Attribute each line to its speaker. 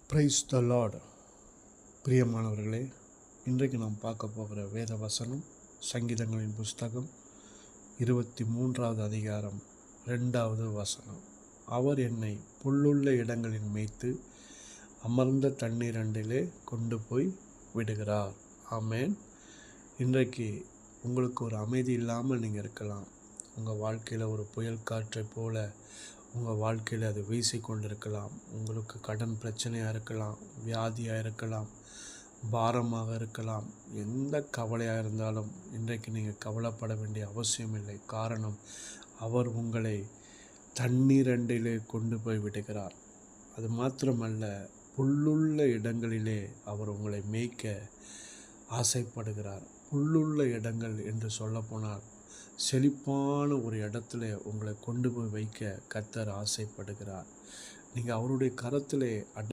Speaker 1: Praise the Lord. பிரியமானவர்களே, இன்றைக்கு நாம் பார்க்க போகிற வேத வசனம் சங்கீதங்களின் புஸ்தகம் 23வது அதிகாரம் 2வது வசனம். அவர் என்னை புல்லுள்ள இடங்களில் மேய்த்து அமர்ந்த தண்ணீரண்டிலே கொண்டு போய் விடுகிறார். ஆமேன். இன்றைக்கு உங்களுக்கு ஒரு அமைதி இல்லாமல் நீங்கள் இருக்கலாம். உங்கள் வாழ்க்கையில் ஒரு புயல் காற்றை போல உங்கள் வாழ்க்கையில் அது வீசி கொண்டிருக்கலாம். உங்களுக்கு கடன் பிரச்சனையாக இருக்கலாம், வியாதியாக இருக்கலாம், பாரமாக இருக்கலாம். எந்த கவலையாக இருந்தாலும் இன்றைக்கு நீங்கள் கவலைப்பட வேண்டிய அவசியம் இல்லை. காரணம், அவர் உங்களை தண்ணீரண்டிலே கொண்டு போய் விடுகிறார். அது மாத்திரமல்ல, புல்லுள்ள இடங்களிலே அவர் உங்களை மேய்க்க ஆசைப்படுகிறார். புல்லுள்ள இடங்கள் என்று சொல்லப்போனால் செழிப்பான ஒரு இடத்துல உங்களை கொண்டு போய் வைக்க கர்த்தர் ஆசைப்படுகிறார். நீங்கள் அவருடைய கரத்திலே